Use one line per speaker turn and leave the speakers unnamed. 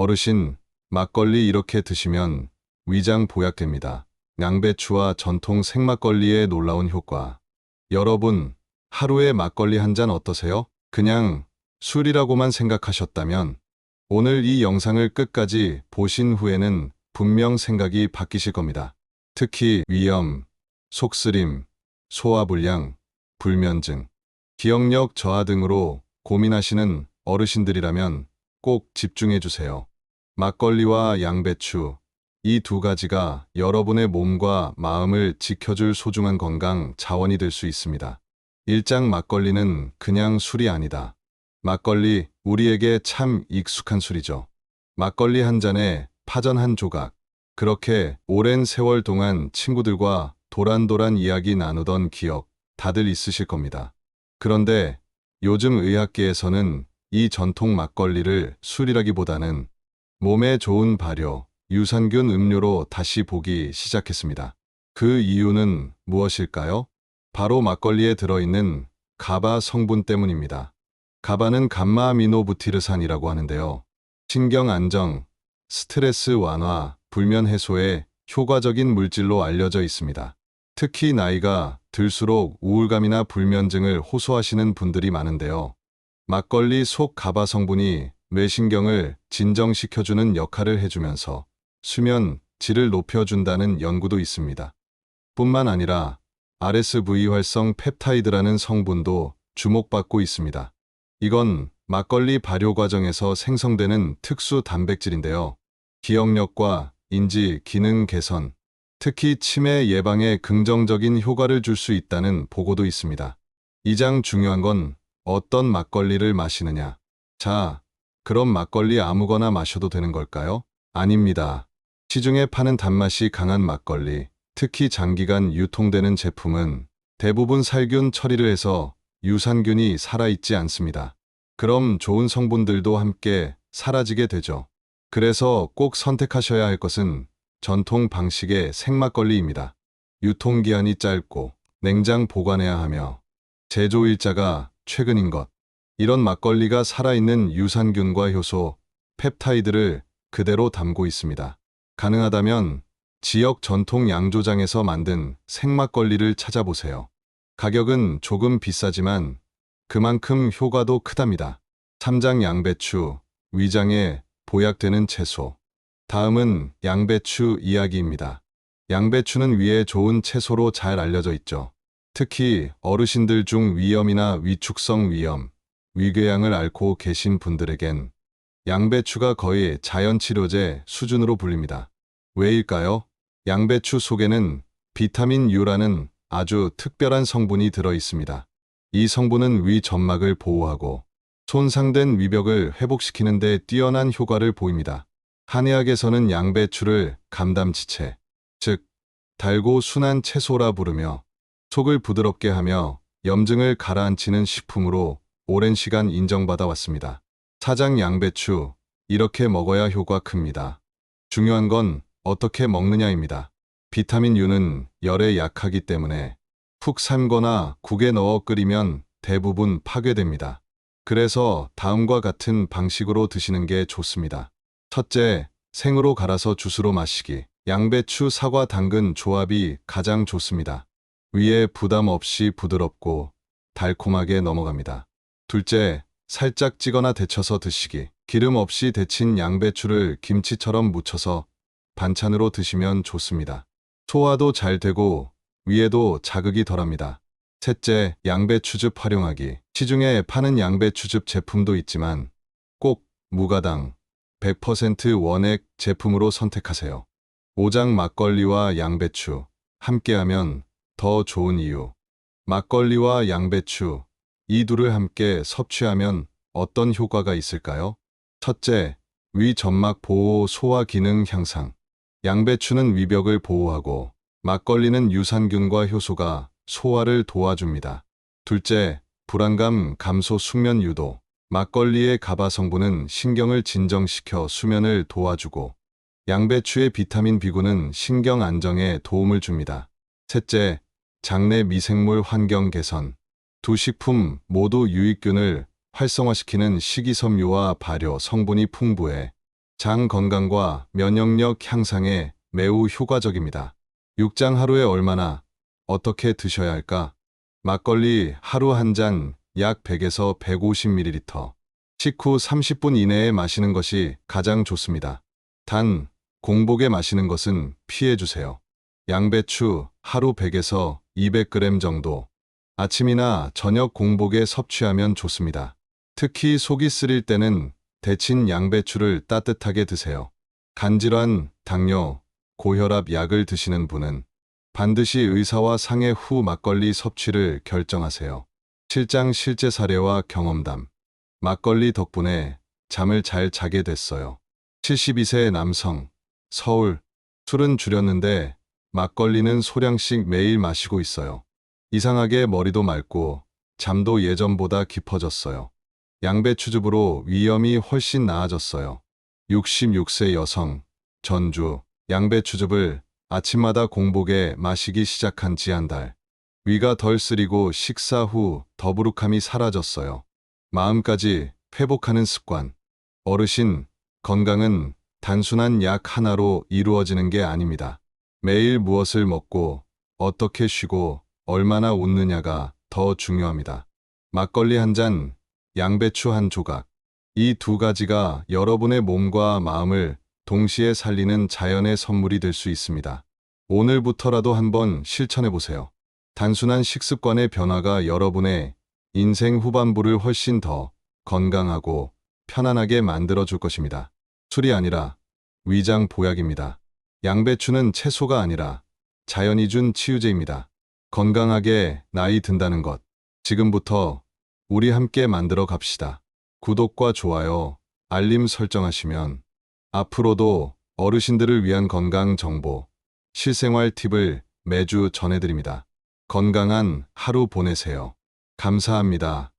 어르신, 막걸리 이렇게 드시면 위장 보약됩니다. 양배추와 전통 생막걸리의 놀라운 효과. 여러분, 하루에 막걸리 한 잔 어떠세요? 그냥 술이라고만 생각하셨다면 오늘 이 영상을 끝까지 보신 후에는 분명 생각이 바뀌실 겁니다. 특히 위염, 속쓰림, 소화불량, 불면증, 기억력 저하 등으로 고민하시는 어르신들이라면 꼭 집중해 주세요. 막걸리와 양배추, 이 두 가지가 여러분의 몸과 마음을 지켜줄 소중한 건강 자원이 될 수 있습니다. 일장 막걸리는 그냥 술이 아니다. 막걸리, 우리에게 참 익숙한 술이죠. 막걸리 한 잔에 파전 한 조각. 그렇게 오랜 세월 동안 친구들과 도란도란 이야기 나누던 기억 다들 있으실 겁니다. 그런데 요즘 의학계에서는 이 전통 막걸리를 술이라기보다는 몸에 좋은 발효, 유산균 음료로 다시 보기 시작했습니다. 그 이유는 무엇일까요? 바로 막걸리에 들어있는 가바 성분 때문입니다. 가바는 감마아미노부티르산이라고 하는데요. 신경 안정, 스트레스 완화, 불면 해소에 효과적인 물질로 알려져 있습니다. 특히 나이가 들수록 우울감이나 불면증을 호소하시는 분들이 많은데요. 막걸리 속 가바 성분이 뇌신경을 진정시켜주는 역할을 해주면서 수면 질을 높여준다는 연구도 있습니다. 뿐만 아니라 RSV 활성 펩타이드라는 성분도 주목받고 있습니다. 이건 막걸리 발효 과정에서 생성되는 특수 단백질인데요. 기억력과 인지 기능 개선, 특히 치매 예방에 긍정적인 효과를 줄 수 있다는 보고도 있습니다. 이장 중요한 건 어떤 막걸리를 마시느냐. 자, 그럼 막걸리 아무거나 마셔도 되는 걸까요? 아닙니다. 시중에 파는 단맛이 강한 막걸리, 특히 장기간 유통되는 제품은 대부분 살균 처리를 해서 유산균이 살아있지 않습니다. 그럼 좋은 성분들도 함께 사라지게 되죠. 그래서 꼭 선택하셔야 할 것은 전통 방식의 생막걸리입니다. 유통기한이 짧고 냉장 보관해야 하며 제조일자가 최근인 것. 이런 막걸리가 살아있는 유산균과 효소, 펩타이드를 그대로 담고 있습니다. 가능하다면 지역 전통 양조장에서 만든 생막걸리를 찾아보세요. 가격은 조금 비싸지만 그만큼 효과도 크답니다. 삼장 양배추, 위장에 보약되는 채소. 다음은 양배추 이야기입니다. 양배추는 위에 좋은 채소로 잘 알려져 있죠. 특히 어르신들 중 위염이나 위축성 위염, 위궤양을 앓고 계신 분들에겐 양배추가 거의 자연치료제 수준으로 불립니다. 왜일까요? 양배추 속에는 비타민 U라는 아주 특별한 성분이 들어 있습니다. 이 성분은 위 점막을 보호하고 손상된 위벽을 회복시키는 데 뛰어난 효과를 보입니다. 한의학에서는 양배추를 감담지체, 즉 달고 순한 채소라 부르며 속을 부드럽게 하며 염증을 가라앉히는 식품으로 오랜 시간 인정받아 왔습니다. 사장 양배추, 이렇게 먹어야 효과 큽니다. 중요한 건 어떻게 먹느냐입니다. 비타민 U는 열에 약하기 때문에 푹 삶거나 국에 넣어 끓이면 대부분 파괴됩니다. 그래서 다음과 같은 방식으로 드시는 게 좋습니다. 첫째, 생으로 갈아서 주스로 마시기. 양배추, 사과, 당근 조합이 가장 좋습니다. 위에 부담 없이 부드럽고 달콤하게 넘어갑니다. 둘째, 살짝 찌거나 데쳐서 드시기. 기름 없이 데친 양배추를 김치처럼 무쳐서 반찬으로 드시면 좋습니다. 소화도 잘 되고 위에도 자극이 덜합니다. 셋째, 양배추즙 활용하기. 시중에 파는 양배추즙 제품도 있지만 꼭 무가당, 100% 원액 제품으로 선택하세요. 오장 막걸리와 양배추, 함께하면 더 좋은 이유. 막걸리와 양배추, 이 둘을 함께 섭취하면 어떤 효과가 있을까요? 첫째, 위 점막 보호, 소화 기능 향상. 양배추는 위벽을 보호하고 막걸리는 유산균과 효소가 소화를 도와줍니다. 둘째, 불안감 감소, 숙면 유도. 막걸리의 가바 성분은 신경을 진정시켜 수면을 도와주고 양배추의 비타민 B군은 신경 안정에 도움을 줍니다. 셋째, 장내 미생물 환경 개선. 두 식품 모두 유익균을 활성화시키는 식이섬유와 발효 성분이 풍부해 장 건강과 면역력 향상에 매우 효과적입니다. 육장 하루에 얼마나 어떻게 드셔야 할까? 막걸리 하루 한 잔 약 100에서 150ml. 식후 30분 이내에 마시는 것이 가장 좋습니다. 단, 공복에 마시는 것은 피해 주세요. 양배추 하루 100에서 200g 정도. 아침이나 저녁 공복에 섭취하면 좋습니다. 특히 속이 쓰릴 때는 데친 양배추를 따뜻하게 드세요. 간질환, 당뇨, 고혈압 약을 드시는 분은 반드시 의사와 상의 후 막걸리 섭취를 결정하세요. 실장 실제 사례와 경험담. 막걸리 덕분에 잠을 잘 자게 됐어요. 72세 남성, 서울. 술은 줄였는데 막걸리는 소량씩 매일 마시고 있어요. 이상하게 머리도 맑고 잠도 예전보다 깊어졌어요. 양배추즙으로 위염이 훨씬 나아졌어요. 66세 여성, 전주. 양배추즙을 아침마다 공복에 마시기 시작한 지 한 달. 위가 덜 쓰리고 식사 후 더부룩함이 사라졌어요. 마음까지 회복하는 습관. 어르신, 건강은 단순한 약 하나로 이루어지는 게 아닙니다. 매일 무엇을 먹고, 어떻게 쉬고, 얼마나 웃느냐가 더 중요합니다. 막걸리 한 잔, 양배추 한 조각. 이 두 가지가 여러분의 몸과 마음을 동시에 살리는 자연의 선물이 될 수 있습니다. 오늘부터라도 한번 실천해 보세요. 단순한 식습관의 변화가 여러분의 인생 후반부를 훨씬 더 건강하고 편안하게 만들어 줄 것입니다. 술이 아니라 위장 보약입니다. 양배추는 채소가 아니라 자연이 준 치유제입니다. 건강하게 나이 든다는 것. 지금부터 우리 함께 만들어 갑시다. 구독과 좋아요, 알림 설정하시면 앞으로도 어르신들을 위한 건강 정보, 실생활 팁을 매주 전해드립니다. 건강한 하루 보내세요. 감사합니다.